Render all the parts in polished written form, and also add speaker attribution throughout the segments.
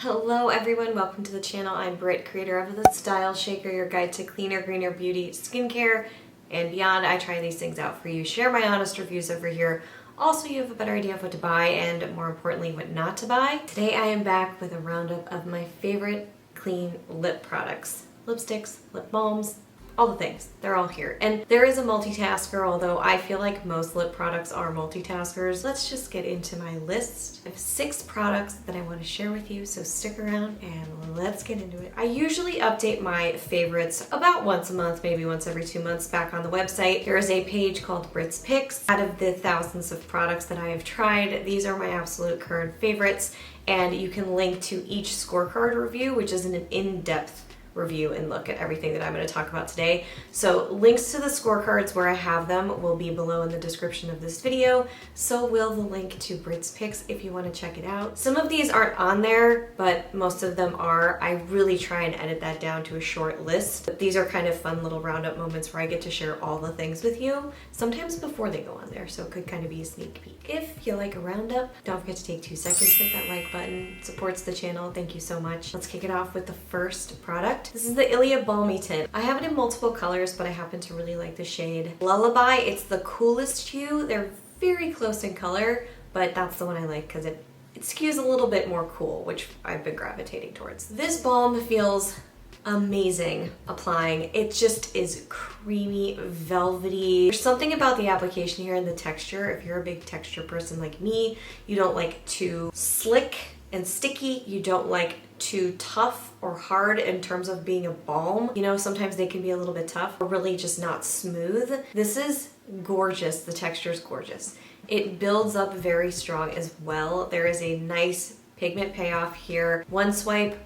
Speaker 1: Hello everyone, welcome to the channel. I'm Britt, creator of the Style Shaker, your guide to cleaner, greener beauty, skincare, and beyond. I try these things out for you, share my honest reviews over here. Also, you have a better idea of what to buy and more importantly, what not to buy. Today I am back with a roundup of my favorite clean lip products. Lipsticks, lip balms, all the things. They're all here. And there is a multitasker, although I feel like most lip products are multitaskers. Let's just get into my list. I have 6 products that I want to share with you, so stick around and let's get into it. I usually update my favorites about once a month, maybe once every 2 months back on the website. There is a page called Britt's Picks. Out of the thousands of products that I have tried, these are my absolute current favorites, and you can link to each scorecard review, which is an in-depth review and look at everything that I'm going to talk about today. So links to the scorecards where I have them will be below in the description of this video. So will the link to Britt's Picks if you want to check it out. Some of these aren't on there, but most of them are. I really try and edit that down to a short list. But these are kind of fun little roundup moments where I get to share all the things with you, sometimes before they go on there, so it could kind of be a sneak peek. If you like a roundup, don't forget to take 2 seconds, hit that like button. It supports the channel. Thank you so much. Let's kick it off with the first product. This is the Ilia Balmy Tint. I have it in multiple colors, but I happen to really like the shade Lullaby. It's the coolest hue. They're very close in color, but that's the one I like because it skews a little bit more cool, which I've been gravitating towards. This balm feels amazing applying. It just is creamy, velvety. There's something about the application here and the texture. If you're a big texture person like me, you don't like too slick and sticky. You don't like too tough or hard in terms of being a balm. You know, sometimes they can be a little bit tough or really just not smooth. This is gorgeous. The texture is gorgeous. It builds up very strong as well. There is a nice pigment payoff here. One swipe,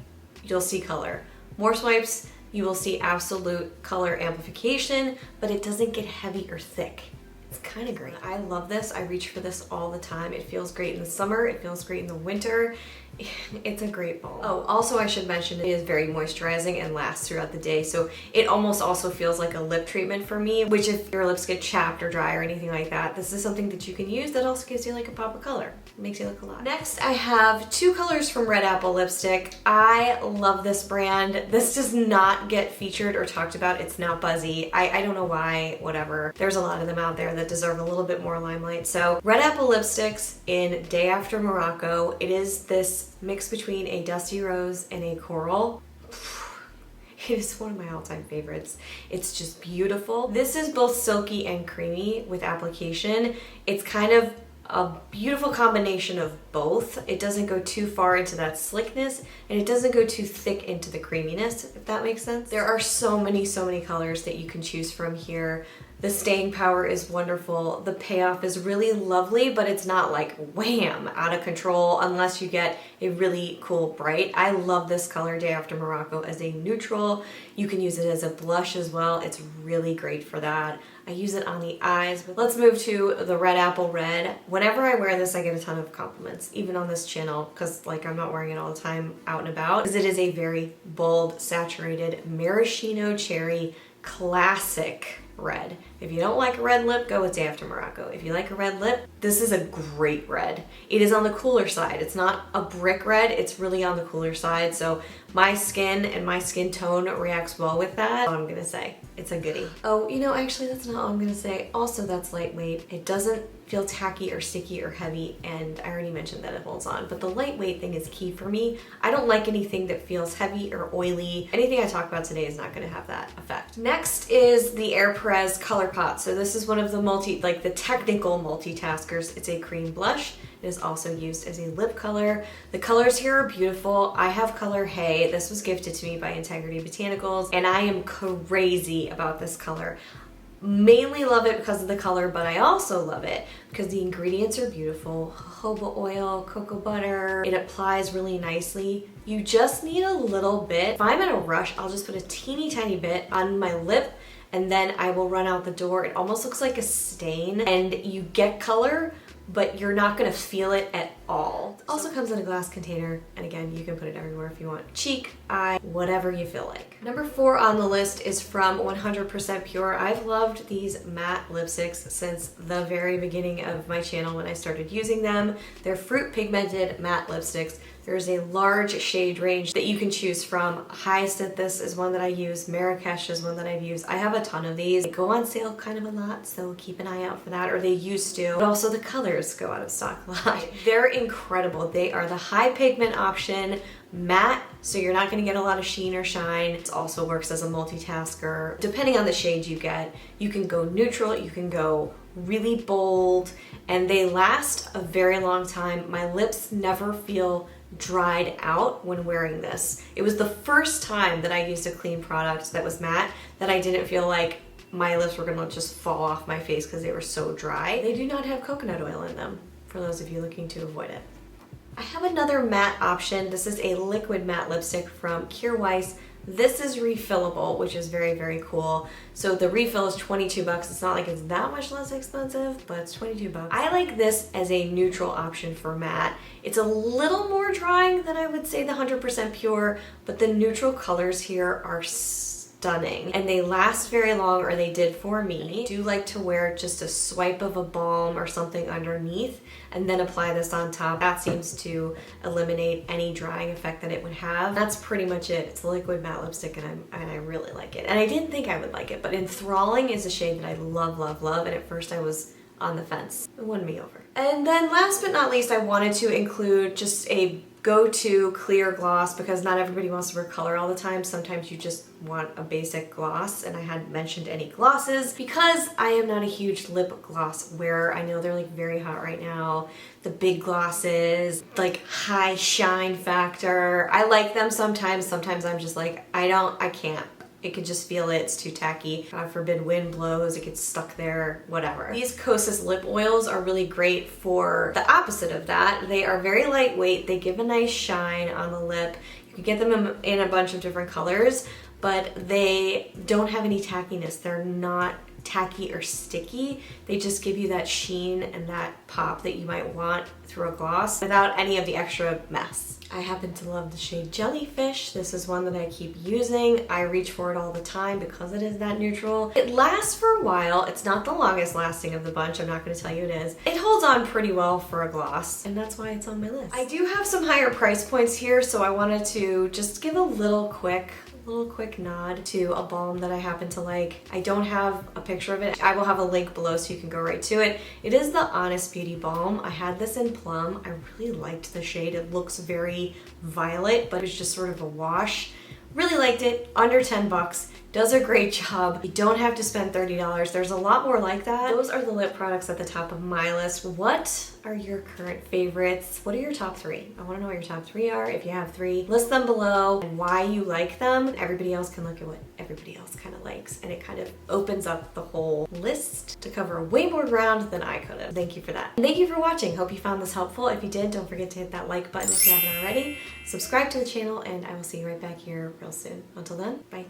Speaker 1: you'll see color. More swipes, you will see absolute color amplification, but it doesn't get heavy or thick. It's kind of great. I love this. I reach for this all the time. It feels great in the summer. It feels great in the winter. It's a great balm. Oh, also I should mention it is very moisturizing and lasts throughout the day. So it almost also feels like a lip treatment for me, which if your lips get chapped or dry or anything like that, this is something that you can use that also gives you like a pop of color. It makes you look alive. Next, I have 2 colors from Red Apple lipstick. I love this brand. This does not get featured or talked about. It's not buzzy. I don't know why, whatever. There's a lot of them out there that deserve a little bit more limelight. So Red Apple lipsticks in Day After Morocco. It is this mix between a dusty rose and a coral. It is one of my all-time favorites. It's just beautiful. This is both silky and creamy with application. It's kind of a beautiful combination of both. It doesn't go too far into that slickness and it doesn't go too thick into the creaminess, if that makes sense. There are so many colors that you can choose from here. The staying power is wonderful. The payoff is really lovely, but it's not like wham, out of control unless you get a really cool bright. I love this color Day After Morocco as a neutral. You can use it as a blush as well. It's really great for that. I use it on the eyes. Let's move to the Red Apple Red. Whenever I wear this, I get a ton of compliments, even on this channel, because like I'm not wearing it all the time out and about, because it is a very bold, saturated maraschino cherry classic red. If you don't like a red lip, go with Day After Morocco. If you like a red lip, this is a great red. It is on the cooler side. It's not a brick red, it's really on the cooler side. So my skin and my skin tone reacts well with that. That's all I'm gonna say. It's a goodie. Oh, you know, actually that's not all I'm gonna say. Also, that's lightweight. It doesn't feel tacky or sticky or heavy, and I already mentioned that it holds on, but the lightweight thing is key for me. I don't like anything that feels heavy or oily. Anything I talk about today is not gonna have that effect. Next is the Airpress Color Pot. So this is one of the technical multitaskers. It's a cream blush. It is also used as a lip color. The colors here are beautiful. I have color Hay. This was gifted to me by Integrity Botanicals, and I am crazy about this color. Mainly love it because of the color, but I also love it because the ingredients are beautiful. Jojoba oil, cocoa butter. It applies really nicely. You just need a little bit. If I'm in a rush, I'll just put a teeny tiny bit on my lip and then I will run out the door. It almost looks like a stain and you get color, but you're not gonna feel it at all. It also comes in a glass container, and again, you can put it everywhere if you want. Cheek, eye, whatever you feel like. Number 4 on the list is from 100% Pure. I've loved these matte lipsticks since the very beginning of my channel when I started using them. They're fruit pigmented matte lipsticks. There's a large shade range that you can choose from. Hyacinthus is one that I use. Marrakesh is one that I've used. I have a ton of these. They go on sale kind of a lot, so keep an eye out for that, or they used to. But also the colors go out of stock a lot. They're incredible. They are the high pigment option, matte, so you're not going to get a lot of sheen or shine. It also works as a multitasker. Depending on the shade you get, you can go neutral, you can go really bold, and they last a very long time. My lips never feel dried out when wearing this. It was the first time that I used a clean product that was matte that I didn't feel like my lips were gonna just fall off my face because they were so dry. They do not have coconut oil in them, for those of you looking to avoid it. I have another matte option. This is a liquid matte lipstick from Kjaer Weis. This is refillable, which is very, very cool. So the refill is 22 bucks. It's not like it's that much less expensive, but it's 22 bucks. I like this as a neutral option for matte. It's a little more drying than I would say the 100% pure, but the neutral colors here are stunning, and they last very long, or they did for me. I do like to wear just a swipe of a balm or something underneath and then apply this on top. That seems to eliminate any drying effect that it would have. That's pretty much it. It's a liquid matte lipstick, and I really like it. And I didn't think I would like it, but Enthralling is a shade that I love, love, love, and at first I was on the fence. It won me over. And then last but not least, I wanted to include just a go-to clear gloss, because not everybody wants to wear color all the time. Sometimes you just want a basic gloss, and I hadn't mentioned any glosses because I am not a huge lip gloss wearer. I know they're like very hot right now. The big glosses, like high shine factor. I like them sometimes. Sometimes I'm just like, I can't. It could just feel it, it's too tacky. God forbid wind blows, it gets stuck there, whatever. These Kosas lip oils are really great for the opposite of that. They are very lightweight, they give a nice shine on the lip. You can get them in a bunch of different colors, but they don't have any tackiness. They're not tacky or sticky. They just give you that sheen and that pop that you might want through a gloss without any of the extra mess. I happen to love the shade Jellyfish. This is one that I keep using. I reach for it all the time because it is that neutral. It lasts for a while. It's not the longest lasting of the bunch. I'm not going to tell you it is. It holds on pretty well for a gloss, and that's why it's on my list. I do have some higher price points here, so I wanted to just give a little quick nod to a balm that I happen to like. I don't have a picture of it. I will have a link below so you can go right to it. It is the Honest Beauty Balm. I had this in Plum. I really liked the shade. It looks very violet, but it's just sort of a wash. Really liked it. Under 10 bucks. Does a great job. You don't have to spend $30. There's a lot more like that. Those are the lip products at the top of my list. What are your current favorites? What are your top 3? I want to know what your top 3 are. If you have 3, list them below and why you like them. Everybody else can look at what everybody else kind of likes, and it kind of opens up the whole list to cover way more ground than I could have. Thank you for that. And thank you for watching. Hope you found this helpful. If you did, don't forget to hit that like button if you haven't already. Subscribe to the channel, and I will see you right back here real soon. Until then, bye.